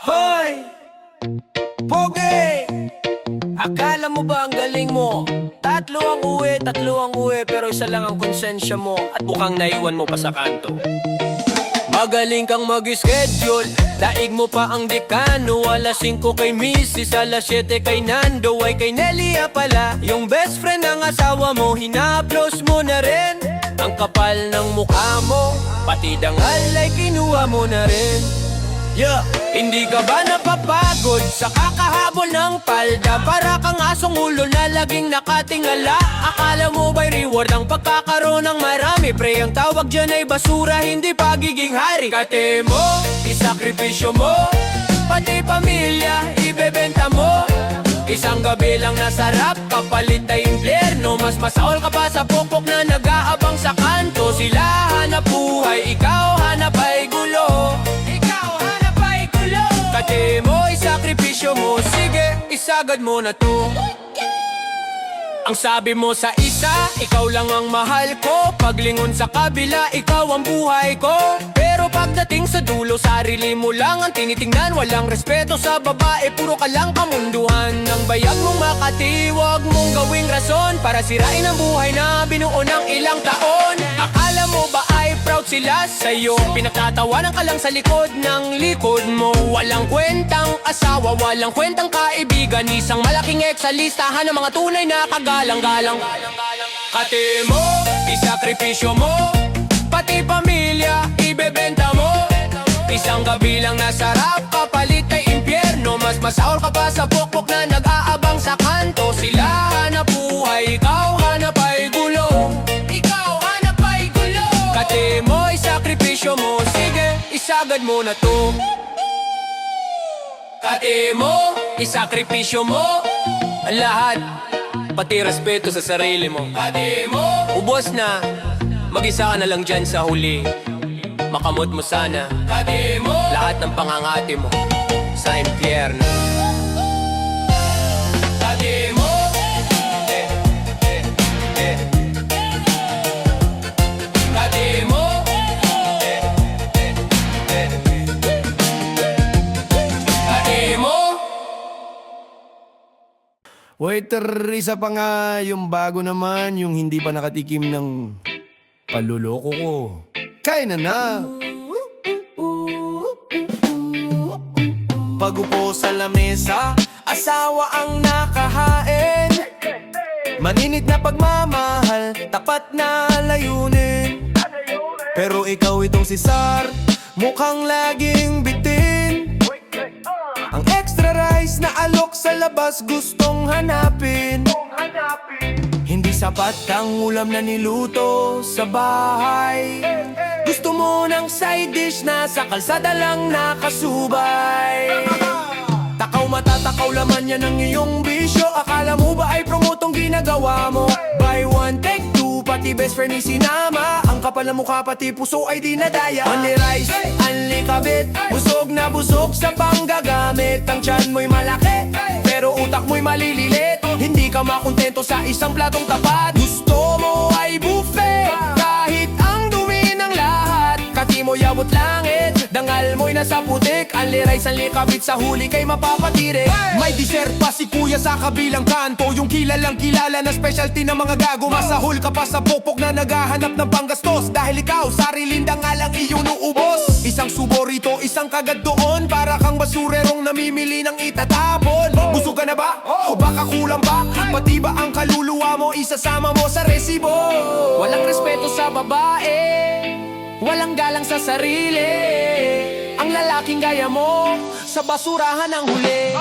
Hoy! Pogi! Akala mo ba ang galing mo? Tatlo ang uwi, pero isa lang ang konsensya mo. At mukhang naiwan mo pa sa kanto. Magaling kang mag-schedule, daig mo pa ang dekano. Alas 5 kay Mrs., alas 7 kay Nando. Ay kay Nelia pala, yung best friend ng asawa mo. Hina-applause mo na rin, ang kapal ng mukha mo. Pati dangal ay kinuha mo na rin. Yeah. Hindi ka ba napapagod sa kakahabol ng palda? Para kang asong ulo na laging nakatingala. Akala mo ba'y reward ang pagkakaroon ng marami? Pre, ang tawag dyan ay basura, hindi pagiging hari. Kate mo, isakripisyo mo, pati pamilya, ibebenta mo. Isang gabi lang nasarap, kapalit ay impyerno. Mas masaol ka pa sa pokpok na nag-aabang sa kanto. Sila hanap buhay, ikaw hanap ay gulo. Kate mo, isakripisyo mo, sige, isagad mo na to. Ang sabi mo sa isa, ikaw lang ang mahal ko. Paglingon sa kabila, ikaw ang buhay ko. Pero pagdating sa dulo, sarili mo lang ang tinitingnan. Walang respeto sa babae, puro ka lang kamunduhan. Ang bayag mong makati, wag mong gawing rason para sirain ang buhay na binuo ng ilang taon. Akala mo ba ay proud sila sa'yo? Pinagtatawanan ka lang sa likod ng likod mo. Walang kwentang asawa, walang kwentang kaibigan. Isang malaking ex sa listahan ng mga tunay na kagalang-galang. Kate mo, isakripisyo mo, pati pamilya, ibebenta mo. Isang gabi lang nasarap, kapalit ay impyerno. Mas masaol ka pa sa pokpok na nag-aabang sa kanto. Sila hanap buhay, ikaw hanap ay gulo. Kate mo, isakripisyo mo, sige, isagad mo na to. Kate mo, isakripisyo mo, ang lahat, pati respeto sa sarili mo. Kate mo, ubos na, mag-isa ka na lang dyan sa huli. Makamot mo sana, kate mo, lahat ng pangangati mo sa impyerno. Kate mo, Waiter, isa pa nga yung bago naman, yung hindi pa nakatikim ng paluloko ko. Kain na! Pagupo sa lamesa, asawa ang nakahain. Maninit na pagmamahal, tapat na layunin. Pero ikaw itong si Sar, mukhang laging bitin. Ang extra rice na alok sa labas gustong hanapin. Hindi sapat ang ulam na niluto sa bahay. Gusto mo ng side dish na sa kalsada lang nakasubay. Takaw mata, takaw laman yan ang iyong bisyo. Akala mo ba ay promotong ginagawa mo? Buy one, take two, pati best friend ni sinama. Ang kapal na mukha pati puso ay dinadaya. Only rice, only kabit, busog na busog sa panggagamit. Ang tiyan mo'y malaki, pero utak mo'y malililit. Hindi ka makontento sa isang platong tapat. Gusto mo ay buffet, kahit ang dumi ng lahat. Kati mo'y abot langit, dangal mo'y nasa putik. Only rice, only kabit, sa huli kay mapapatire. May dessert pa si kuya sa kabilang kanto, yung kilalang kilala na specialty ng mga gago. Masahol ka pa sa pokpok na naghahanap ng panggastos. Dahil ikaw, sariling dangal ang iyong nuubos. Isang subo rito, isang kagad doon. Para kang basurerong namimili ng itatapon. Busog ka na ba? O baka kulang pa? Pati ba ang kaluluwa mo isasama mo sa resibo? Walang respeto sa babae, walang galang sa sarili. Ang lalaking gaya mo, sa basurahan ang huli.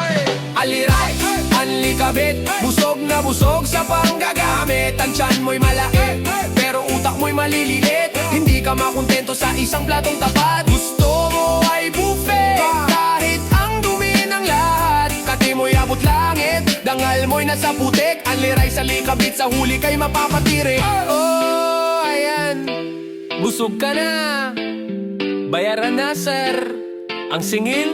Aliray, anli kabit, busog na busog sa panggagamit. Ang tiyan mo'y malaki, pero utak mo'y maliliit. Hindi ka makontento sa isang platong tapat. Gusto mo ay buffet, kahit ang dumi ng lahat. Kati mo'y abot langit, dangal mo'y nasa putik. Aliray sa likabit, sa huli kay mapapatire. Oh, ayan, busog ka na, bayaran na sir. Ang singil,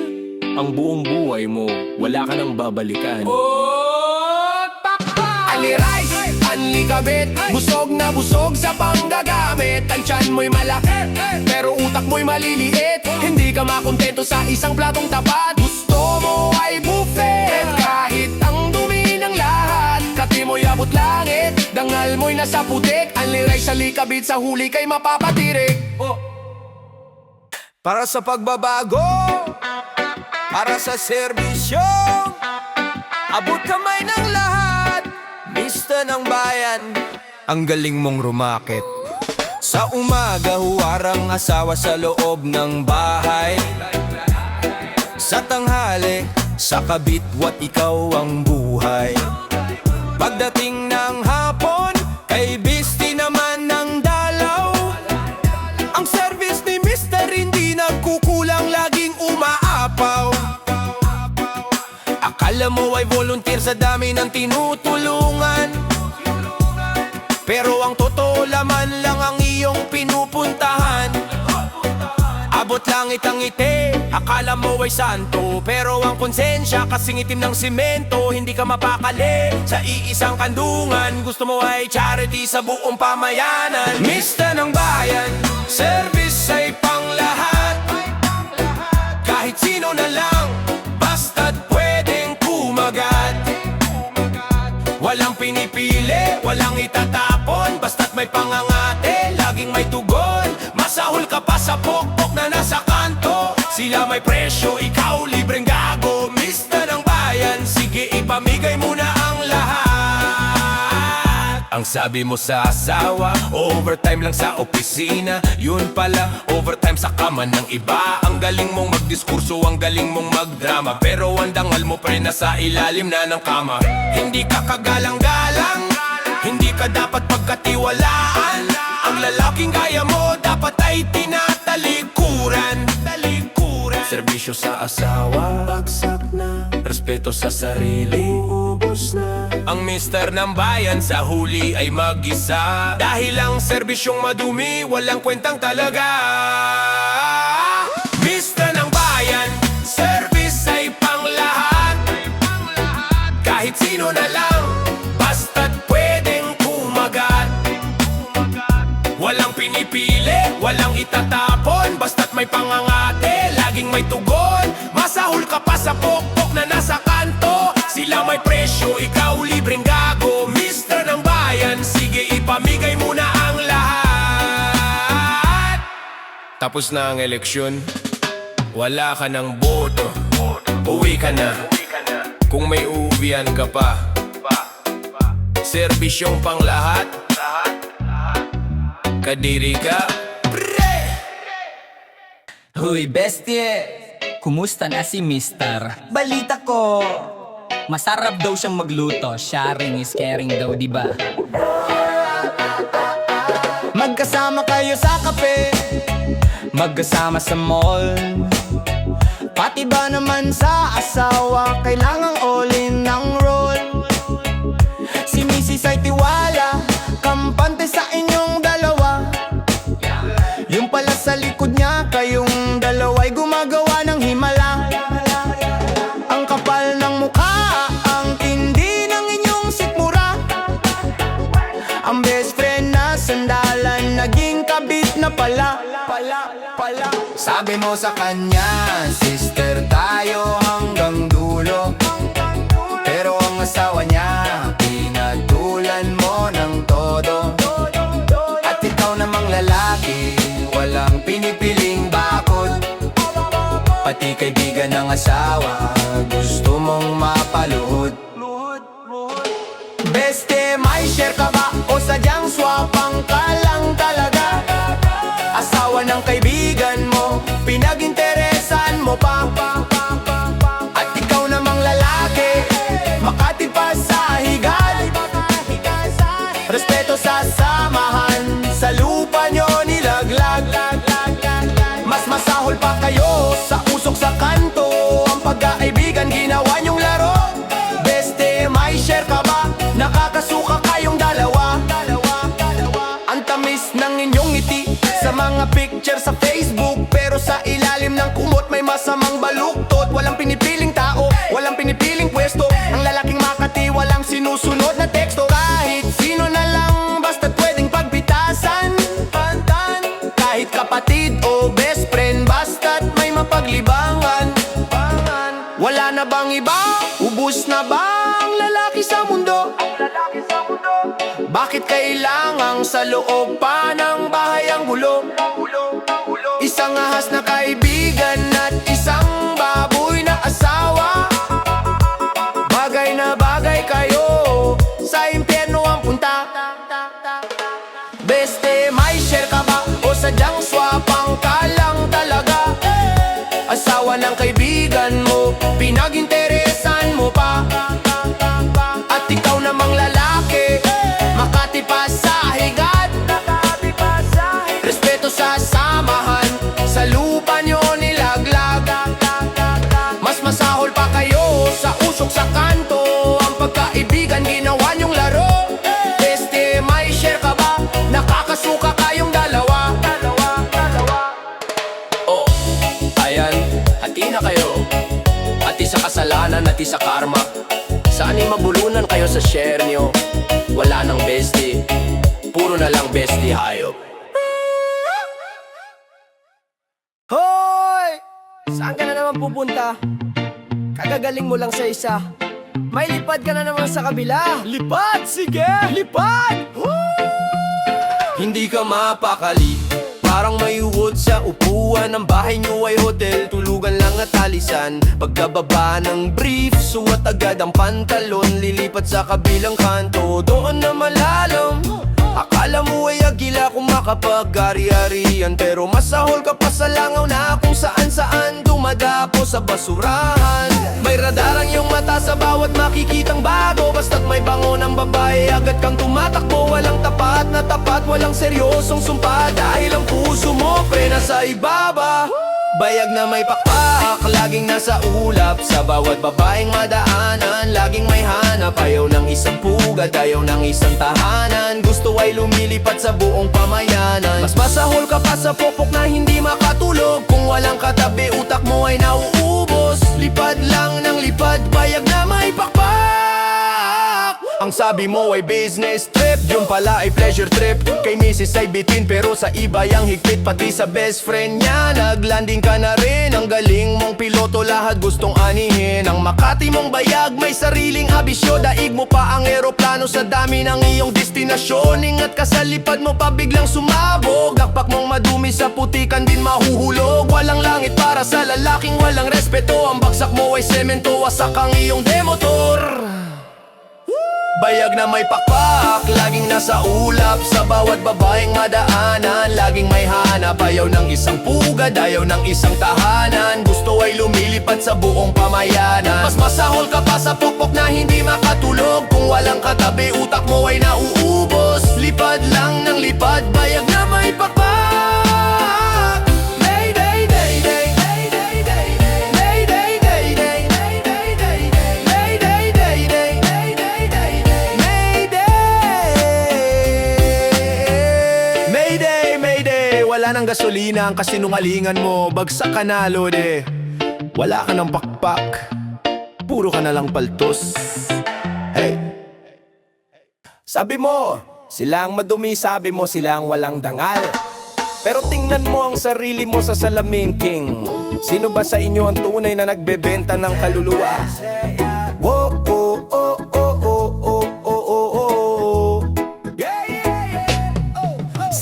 ang buong buhay mo, wala ka nang babalikan. Oh, pakpa! Ali rice, anli kabit, busog na busog sa panggagamit. Ang tiyan mo'y malaki, pero utak mo'y maliliit. Hindi ka makontento sa isang platong tapat. sa putik, ang liray sa likabit sa huli kay mapapatirik. Para sa pagbabago, para sa serbisyo, abot kamay ng lahat, Mista ng bayan, ang galing mong rumakit. Sa umaga, huwarang asawa sa loob ng bahay. Sa tanghali, sa kabitwat ikaw ang buhay. Pagdating ng hapon, kay Bisti naman ng dalaw. Ang service ni Mr. hindi nagkukulang, laging umaapaw. Akala mo ay volunteer sa dami ng tinutulungan, pero ang totoo laman lang ang iyong pinupuntahan. Abot langit ang ngiti, akala mo ay santo, pero ang konsensya kasing itim ng simento. Hindi ka mapakali sa iisang kandungan, gusto mo ay charity sa buong pamayanan. Mista ng bayan, service ay panglahat. Kahit sino na lang, basta't pwedeng kumagat. Walang pinipili, walang itatapon, basta't may pangangate, laging may tugon. Masahol ka pa sa pokpok na nasa kanto, sila may presyo, ikaw libreng gago. Mista ng bayan, sige ipamigay mo na ang lahat. Ang sabi mo sa asawa, overtime lang sa opisina. Yun pala, overtime sa kama ng iba. Ang galing mong magdiskurso, ang galing mong magdrama, pero ang dangal mo pa rin nasa ilalim na ng kama. Hindi ka kagalang-galang, hindi ka dapat pagkatiwalaan. Ang lalaking gaya mo dapat ay tinatalikuran. Serbisyo sa asawa, bagsak na. Respeto sa sarili, ubos na. Ang mister ng bayan sa huli ay mag-isa, dahil ang serbisyong madumi, walang kwentang talaga. Mister ng bayan, service ay panglahat. Kahit sino na lang, basta't pwedeng kumagat. Walang pinipili, walang itatapon, basta't may pangangate, laging may tugon. Masahol ka pa sa pokpok na nasa kanto, sila may presyo, ikaw libreng gago. Mister ng bayan, sige ipamigay mo na ang lahat. Tapos na ang eleksyon, wala ka ng boto, uwi ka na. Kung may uuwian ka pa, serbisyong pang lahat, kadiri ka. Huy, bestie! Kumusta na si Mister? Balita ko, masarap daw siyang magluto. Sharing is caring daw, diba? Magkasama kayo sa kape, magkasama sa mall. Pati ba naman sa asawa, kailangang all-in ng role. Si Mrs. ay tiwala, kampante sa inyong dalawa. Yung pala sa likod niya, kayong dalawa'y gumagawa ng himala. Ang kapal ng mukha, ang tindi ng inyong sikmura. Ang best friend na sandalan, naging kabit na pala. Sabi mo sa kanya, sister tayo hanggang dulo. Pero ang asawa niya, pinatulan mo ng todo. At ikaw namang lalaki, walang pinipiling bakod. Pati kaibigan ng asawa, gusto mong mapaluhod. Beste, may share ka ba o sadyang swapang ka lang talaga? Asawa ng kaibigan mo, pinag-interesan mo pa. At ikaw namang lalaki, makati pa sa higad. Respeto sa samahan, sa lupa nyo nilaglag. Mas masahol pa kayo sa usok sa kanto, ang pagkaibigan ginawa nyong laro. Beste, may share ka ba? Nakakasuka kayong dalawa. Ang tamis ng inyong ngiti sa mga picture sa Facebook, pero sa ilalim ng kumot may masamang baluktot. Walang pinipiling tao, walang pinipiling pwesto. Ang lalaking Makati, walang sinusunod na teksto. Kahit sino na lang, basta't pwedeng pagbitasan. Kahit kapatid o best friend, basta't may mapaglibangan. Wala na bang iba? Ubus na ba ang lalaki sa mundo? Bakit kailangang sa loob pa ng bahay ang gulo? Isang ahas na kaibigan at isang baboy na asawa. Bagay na bagay kayo, sa impyerno ang punta. Beste, may share ka ba? O sadyang swapang ka lang talaga? Asawa ng kaibigan mo, pinag-interesan mo pa. At ikaw namang lalaki, Makati pa sa higat. Respeto sa samahan, sa lupa nyo nilaglag. Mas masahol pa kayo sa usok sa kanto. Ang pagkaibigan ginawa nyong laro. Beste, may share ka ba? Nakakasuka kayong dalawa. Oh, ayan, hati na kayo. Hati sa kasalanan, hati sa karma. Sana'y mabulunan kayo sa share nyo. Wala nang bestie, puro na lang bestie hayop. Hoy! Saan ka na naman pupunta? Kagagaling mo lang sa isa. May lipad ka na naman sa kabila. Lipad! Sige! Lipad! Woo! Hindi ka mapakali, parang may uwod sa upuan. Ang bahay nyo ay hotel, tulugan lang at alisan. Pagkababa ng brief, suwat agad ang pantalon. Lilipat sa kabilang kanto, doon na malalam. Akala mo ay agila kung makapag-ari-arian, pero masahol ka pa sa langaw na kung saan-saan dumadapo sa basurahan. May radarang iyong mata sa bawat makikitang bago. Basta't may bango ng babae, agad kang tumatakbo. Walang tapat na tapat, walang seryosong sumpa. Dahil ang puso mo prena sa ibaba. Bayag na may pakpak, laging nasa ulap. Sa bawat babaeng madaanan, laging may hanap. Ayaw ng isang pugad, ayaw ng isang tahanan. Gusto ay lumilipat sa buong pamayanan. Mas masahol ka pa sa pokpok na hindi makatulog. Kung walang katabi, utak mo ay nauubos. Lipad lang ng lipad, bayag na may pakpak. Ang sabi mo ay business trip, yung pala ay pleasure trip. Kay misis ay bitin pero sa iba yang higpit. Pati sa best friend niya, naglanding ka na rin. Ang galing mong piloto, lahat gustong anihin. Ang Makati mong bayag, may sariling abisyo. Daig mo pa ang eroplano sa dami ng iyong destinasyon. Ingat ka sa lipad mo pa biglang sumabog. Akpak mong madumi sa putikan din mahuhulog. Walang langit para sa lalaking walang respeto. Ang baksak mo ay semento, wasak ang iyong demotor. Bayag na may pakpak, laging nasa ulap. Sa bawat babaeng madaanan, laging may hanap. Ayaw ng isang pugad, ayaw ng isang tahanan. Gusto ay lumilipad sa buong pamayanan. Mas masahol ka pa sa pokpok na hindi makatulog. Kung walang katabi, utak mo ay nauubos. Lipad lang ng lipad, bayag na may pakpak. Wala ng gasolina ang kasinungalingan mo. Bagsak ka na, lode. Wala ka ng pakpak, puro ka na lang paltos. Hey! Sabi mo, sila ang madumi. Sabi mo, sila ang walang dangal. Pero tingnan mo ang sarili mo sa salamin, king. Sino ba sa inyo ang tunay na nagbebenta ng kaluluwa? Whoa, oh, oh, oh, oh, oh, oh, oh, oh.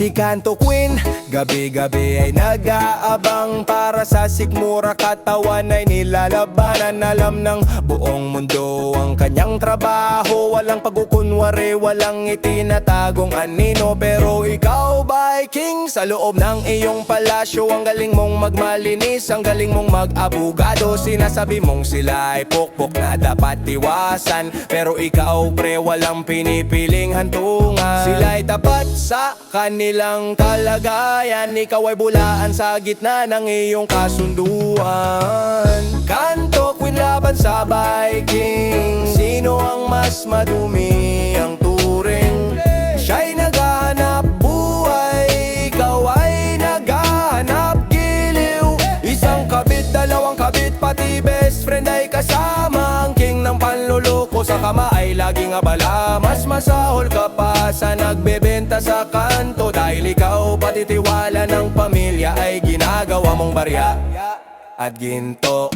Si Kanto Queen, gabi-gabi ay nag-aabang para sa sikmura. Katawan ay nilalabanan. Alam ng buong mundo ang kanyang trabaho. Walang pagkukunwari, walang itinatagong anino. Pero ikaw ba ay king sa loob ng iyong palasyo? Ang galing mong magmalinis, ang galing mong mag-abogado. Sinasabi mong sila ay pokpok na dapat iwasan, pero ikaw pre walang pinipiling hantungan. Sila ay tapat sa kanilang kalagayan. Ikaw ay bulaan sa gitna ng iyong kasunduan. Kanto Queen laban sa Viking. Sino ang mas madumi ang turing? Siya'y naghahanap buhay, ikaw ay naghahanap giliw. Isang kabit, dalawang kabit, pati best friend ay kasama. Ang king ng panluloko sa kama ay laging abala. Mas masahol ka pa sa nagbebenta sa kanto, dahil ikaw pati tiwala ng pamilya ay ginagawa mong barya at ginto.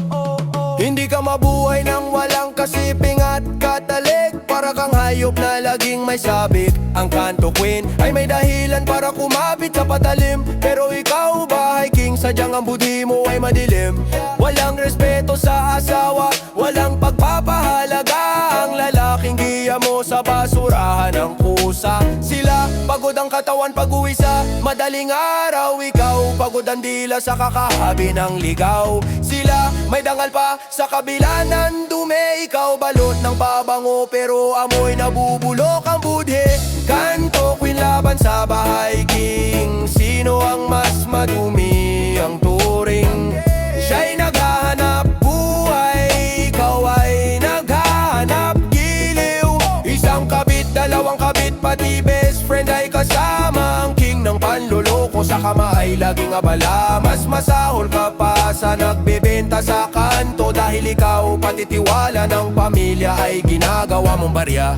Hindi ka mabuhay nang walang kasiping at katalig. para kang hayop na laging may sabik. Ang kanto queen ay may dahilan para kumapit sa patalim. Pero ikaw bahay king, sadyang ang budhi mo ay madilim. Walang respeto sa asawa, walang pagpapahalaga. Ang lalaking giya mo sa basurahan ng kusa. Sila pagod ang katawan pag-uwi sa madaling araw. Ikaw pagod ang dila sa kakahabi ng ligaw. Sila may dangal pa sa kabila ng dumi. Ikaw balot ng pabango pero amoy nabubulok ang budhi. Kanto queen laban sa bahay king. Sino ang mas madumi ang turing? Siya'y naghahanap buhay, ikaw ay naghahanap giliw. Isang kabit, dalawang kabit, pati best friend ay kasama. Ang king ng panloloko sa kama ay laging abala. Mas masahol ka pa sa nagbebenta sa kanto. Dahil ikaw pati tiwala ng pamilya ay ginagawa mong barya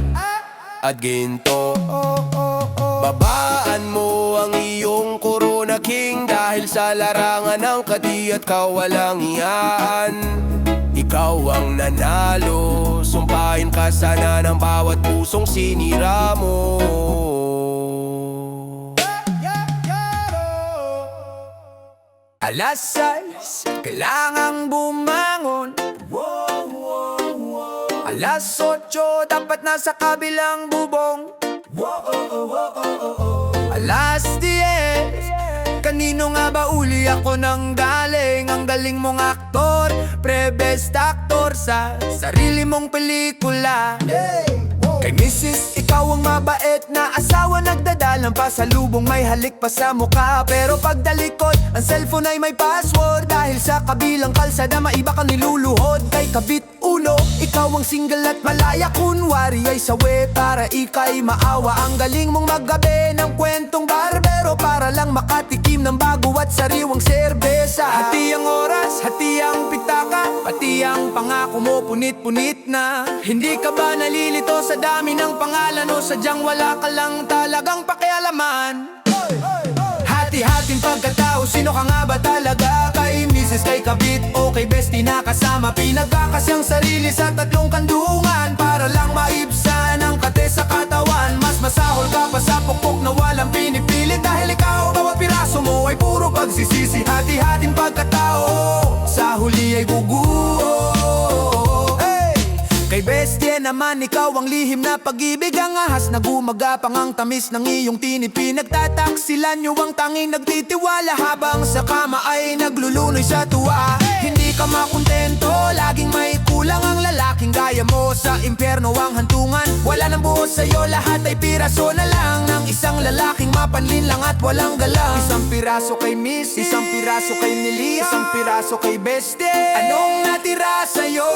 at ginto. Babaan mo ang iyong corona king. Dahil sa larangan ng kadi at kawalang iyaan. Ikaw ang nanalo, sumpahin ka sana ng bawat pusong sinira mo. Alas 6, kailangang bumangon. Alas 8, dapat nasa kabilang bubong. Alas 10, kanino nga ba uli ako nang galing? Ang galing mong aktor, pre-best actor sa sarili mong pelikula. Kay Mrs. ikaw ang mabait na asawa, nagdadalang pa sa lubong, may halik pa sa mukha. Pero pagdalikod, ang cellphone ay may password. Dahil sa kabilang kalsada, maiba kang niluluhod. Kay kabit ulo, ikaw ang single at malaya. Kunwari ay sawe para ika'y maawa. Ang galing mong maggabi ng kwentong barbero para lang makatikim ng bago at sariwang serbesa. Hati ang oras, hati ang pitaka, pati ang pangako mo punit-punit na. Hindi ka ba nalilito sa dami ng pangalan o sadyang wala ka lang talagang pakialaman? Hati-hating pagkatao, sino ka nga ba talaga? Kay Mrs. kay kabit o kay bestie na kasama. Pinagkakasyang sarili sa tatlong kandungan para lang maibsan ang kate sa katawan. Mas masahol ka pa sa pukpok na walang pinipilit. Dahil ikaw bawat piraso mo ay puro pagsisisi. Hati-hating pagkatao, sa huli ay guguho. Kay bestie naman, ikaw ang lihim na pag-ibig. Ang ahas na gumagapang, ang tamis ng iyong tinig. Pinagtataksilan nyo ang tanging nagtitiwala, habang sa kama ay naglulunoy sa tuwa. Hindi ka makontento, laging may kulang. Ang lalaking gaya mo sa impyerno ang hantungan. Wala nang buo sa'yo, lahat ay piraso na lang ng isang lalaking mapanlin lang at walang galang. Isang piraso kay Miss, isang piraso kay Nelia, isang piraso kay bestie. Anong natira sa'yo?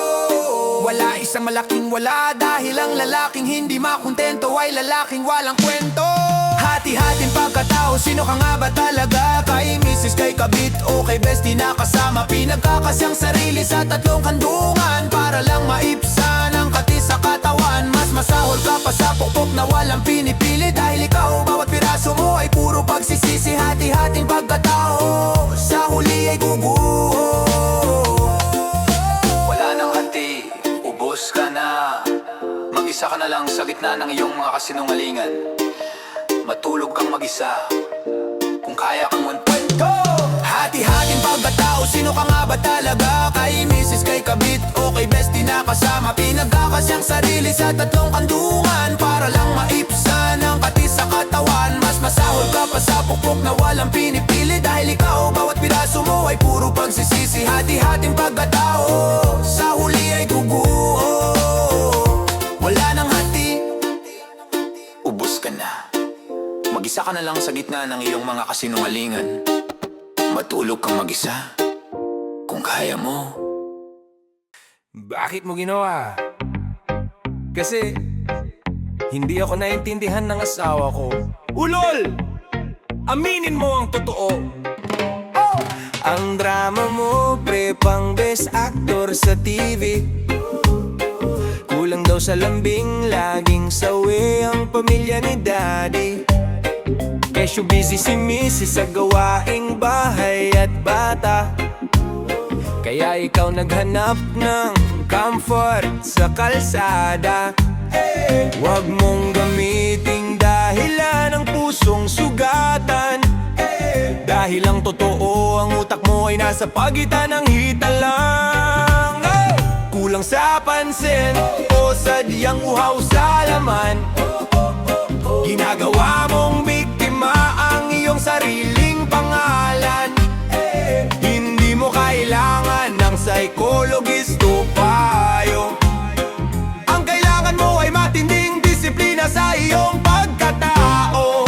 Wala, isang malaking wala. Dahil ang lalaking hindi makontento ay lalaking walang kwento. Hati-hating pagkatao, sino ka nga ba talaga? Kay Mrs. kay kabit o kay bestie na kasama. Pinagkakasyang sarili sa tatlong kandungan para lang maipsan ang kati sa katawan. Mas masahol ka pa sa pukpok na walang pinipili. Dahil ikaw bawat piraso mo ay puro pagsisisi. Hati-hating pagkatao, sa huli ay guguho. Wala nang hati, ubos ka na. Mag-isa ka na lang sa gitna ng iyong mga kasinungalingan. Matulog kang mag-isa kung kaya kang magkwento. Hati-hating pagkatao, sino ka nga ba talaga? Kay Mrs. kay kabit o kay bestie na kasama. Pinagkakasyang sarili sa tatlong kandungan para lang maipsan ang kati sa katawan. Mas masahol ka pa sa pukpok na walang pinipili. Dahil ikaw bawat piraso mo ay puro pagsisisi. Hati-hating pagkatao, sa huli ay guguho. Wala nang hati, Ubus ka na. Mag-isa ka na lang sa gitna ng iyong mga kasinungalingan. Matulog kang mag-isa kung kaya mo. Bakit mo ginawa? Kasi hindi ako naintindihan ng asawa ko. Ulol! Aminin mo ang totoo. ang drama mo, pre, pang best actor sa TV. Kulang daw sa lambing, laging sawi ang pamilya ni Daddy. Kesyo busy si Mrs. sa gawaing bahay at bata. Kaya ikaw naghanap ng comfort sa kalsada. Huwag mong gamiting dahilan ang pusong sugatan, dahil ang totoo ang utak mo ay nasa pagitan ng hita lang. Kulang sa pansin o sadyang uhaw sa laman, ginagawa mong biktima ang iyong sariling pangalan. Hindi mo kailangan ng psychologist o payo. Ang kailangan mo ay matinding disiplina sa iyong pagkatao.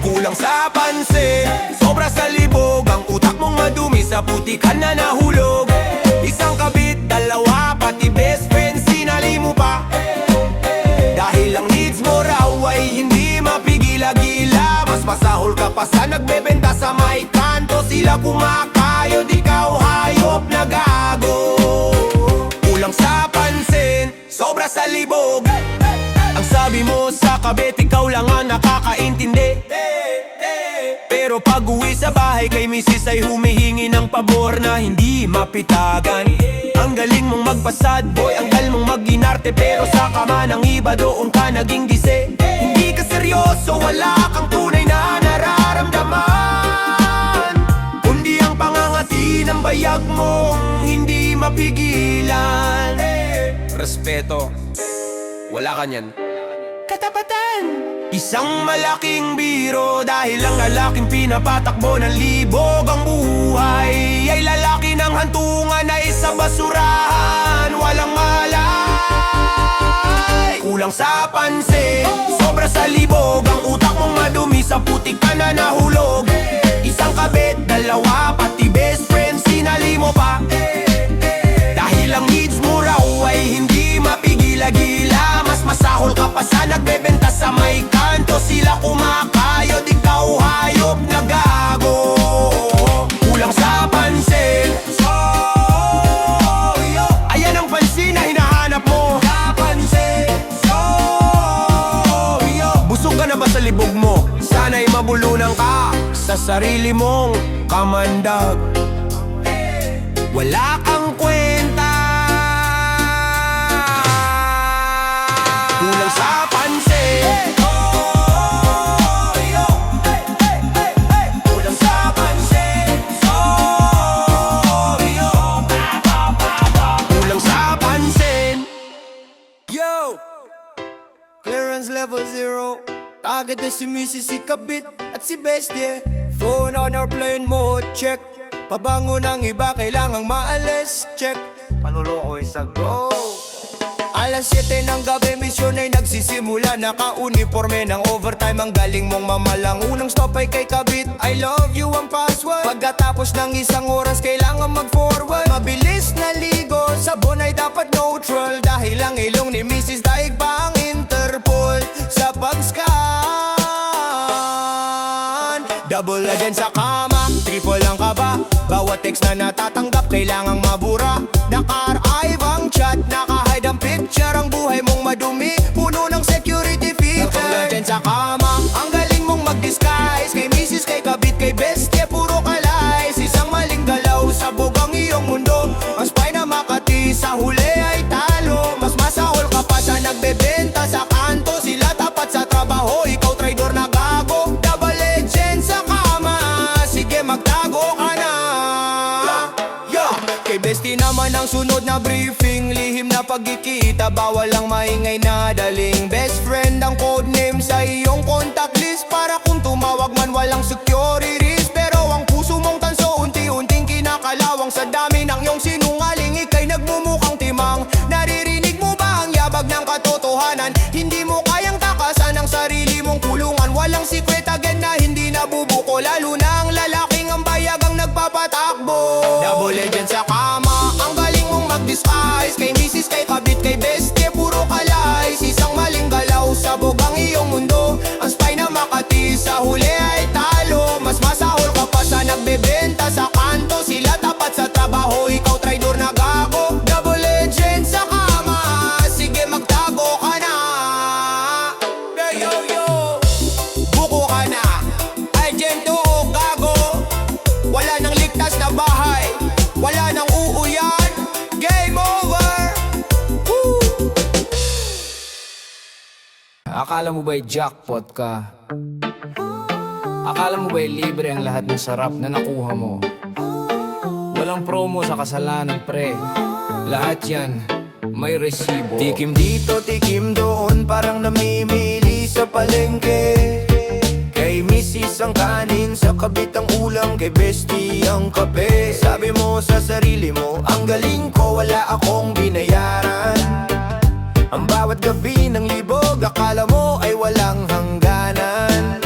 Kulang sa pansin, sobra sa libog, ang utak mong madumi, sa putikan na nahulog. Isang kabit, dalawa, pati best friend, sinali mo pa. Dahil ang needs mo raw ay hindi mapigila-gila, mas masahol ka pa sa nagbebenta sa may kanto. Sila kumakayod, ikaw hayop na gago. Kulang sa pansin, sobra sa libog, ang sabi mo sa kabit, ikaw lang ang nakakaintindi. Pero pag uwi sa bahay kay misis ay humihingi ng pabor na hindi mapitagan. Ang galing mong magpasad boy, ang gal mong mag-inarte, pero sa kama ng iba doon ka naging gise. Hindi ka seryoso, wala kang tunay na nararamdaman, kundi ang pangangati ng bayag mong hindi mapigilan. Respeto, wala ka niyan. Katapatan, isang malaking biro, dahil ang lalaking pinapatakbo ng libog ang buhay ay lalaki ng hantungan na isa basurahan, walang malay. Kulang sa pansin, sobra sa libog, ang utak mong madumi, sa putik ka na nahulog. Isang kabit, dalawa, pati best friend, sinali mo pa. Dahil ang needs mo raw ay hindi mapigila-gila, mas masahol ka pa sa nagbebenta sa may kanto. Sila kumakayod, ikaw hayop na gago. Kulang sa pansin, ayan ang pansin na hinahanap mo. Busog ka na ba sa libog mo? Sana'y mabulunan ka sa sarili mong kamandag. Wala kang kwenta. Kulang sa pansin, kulang sa pansin, kulang sa pansin. Yo! Clearance level 0. Target na si Mrs. si Kabit at si Bestie. Phone on airplane mode, check. Pabango ng iba, kailangang maalis, check. Panuloko isa go. Alas 7 ng gabi, misyon ay nagsisimula. Naka-uniforme ng overtime, ang galing mong mamalang. Unang stop ay kay Kabit, I love you ang password. Pagkatapos ng isang oras, kailangan mag-forward. Mabilis na ligo, sabon ay dapat neutral, dahil ang ilong ni Mrs. daig pa ang Interpol. Sa pag-scan, double agent sa kama, triple ang kaba. Bawat text na natatanggap, kailangang mabura. Naka-archive ang chat, naka-hide ang picture. Ang buhay mong madumi, puno ng security feature. Double agent sa kama, ang galing mong mag-disguise. Kay Mrs., kay Kabit, kay Bestie, puro kalays. Isang maling galaw, sabog ang iyong mundo. Ang spy na Makati, sa huli ay talo. Mas masahol ka pa sa nagbebenta sa kanto. Sila tapat sa trabaho, ikaw traidor na gago. Double agent sa kama, sige magtago ka na. Kay Bestie naman ang sunod na briefing, lihim na pagkikita, bawal ang maingay na daling. Best friend ang codename sa iyong contact list, para kung tumawag man walang security risk. Pero ang puso mong tanso unti-unting kinakalawang, sa dami ng iyong sinungaling, ika'y nagmumukhang timang. Naririnig mo ba ang yabag ng katotohanan? Hindi mo kayang takasan ang sarili mong kulungan. Walang secret again na hindi nabubuko, lalo na ang lalaking ang bayag ang nagpapatakbo. Double agent sa kama, ang galing mong mag-disguise. Kay Mrs., kay Kabit, kay Bestie, puro kalays. Isang maling galaw, sabog ang iyong mundo. Ang spy na Makati, sa huli ay talo. Mas masahol ka pa sa nagbebenta sa kanto. Sila tapat sa trabaho, ikaw traidor na gago. Double agent sa kama, sige magtago ka na. Yo yo, buko ka na, agent o gago. Wala nang ligtas na bahay, wala nang uuyan. Game over. Akala mo ba'y jackpot ka? Akala mo ba'y libre ang lahat ng sarap na nakuha mo? Walang promo sa kasalanan, pre. Lahat yan may resibo. Tikim dito, tikim doon, parang namimili sa palengke. Kay misis ang kanin, sa kabit ang ulam, kay bestie ang kape. Sabi mo sa sarili mo, ang galing ko, wala akong binayaran. Ang bawat gabi ng libog, akala mo ay walang hangganan.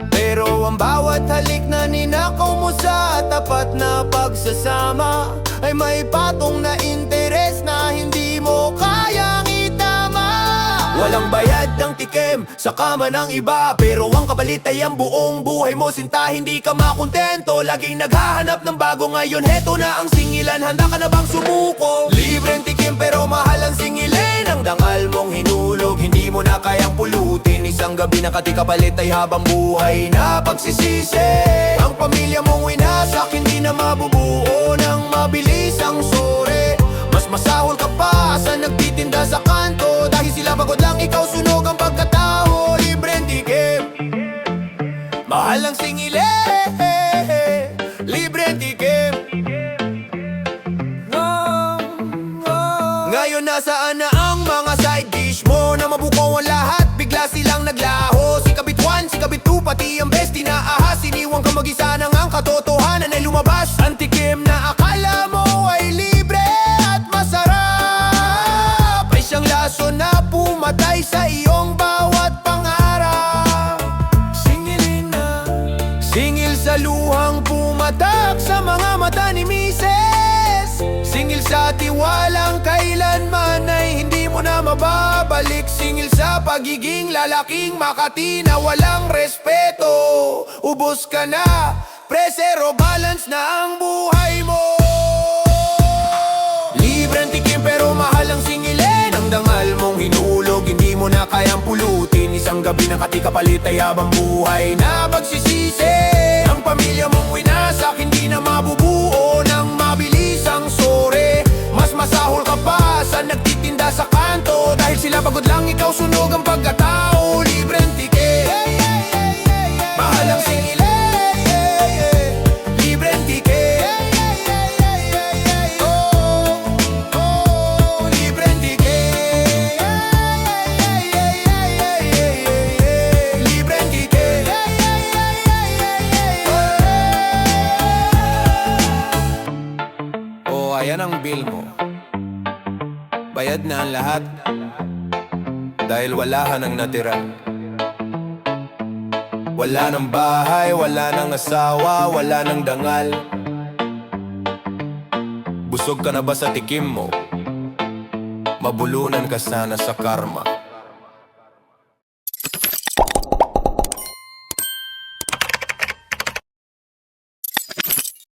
Pero ang bawat halik na ninakaw mo sa tapat na pagsasama ay may patong na interes na hindi mo kayang itama. Walang bayad ng tikim sa kama ng iba, pero ang kapalit ay ang buong buhay mo sinta. Hindi ka makontento, laging naghahanap ng bago. Ngayon heto na ang singilan, handa ka na bang sumuko? Libreng tikim pero mahal ang singilin. Ang dangal mong hinulog, hindi mo na kayang pulutin. Isang gabi na katikapalit ay habang buhay na pagsisisi. Ang pamilya mong winasak, hindi na mabubuo ng mabilis ang sore. Mas masahol ka pa sa nagtitinda sa kanto, dahil sila pagod lang, ikaw sunog ang pagkatao. Libreng tikim, mahal ang singilin. Libreng tikim. Ngayon nasaan na ang mga side dish mo na mabuko ang lahat, bigla silang naglaho. Si Kabit 1, si Kabit 2, pati ang bestie na ahas. Iniwang ka mag-isa nang ang katotohanan ay lumabas. Ang tikim na akala mo ay libre at masarap ay siyang laso na pumatay sa iyong bawat pangarap. Singilin na, singil sa luhang pumatak sa mga mata ni Mises. Singil sa tiwalang kailanman ay hindi mo na mababalik. Singil sa pagiging lalaking Makati na walang respeto. Ubos ka na, pre, zero balance na ang buhay mo. Libreng tikim pero mahal ang singilin. Ang dangal mong hinulog, hindi mo na kayang pulutin. Isang gabi na katikapalit ay habang buhay na pagsisisi. Ang pamilya mong winasak, hindi na mabubuo ng mabilis ang sore. Mas masahol ka pa sa nagtitinda sa kanto, dahil sila pagod lang, ikaw sunog ang pagkatao. Libreng tikim, mahal ang singilin. Libreng tikim, libreng tikim. Libreng tikim. Oh, ayan ang bill mo. Bayad na ang lahat, dahil wala ka nang natira. Wala nang bahay, wala nang asawa, wala nang dangal. Busog ka na ba sa tikim mo? Mabulunan ka sana sa karma.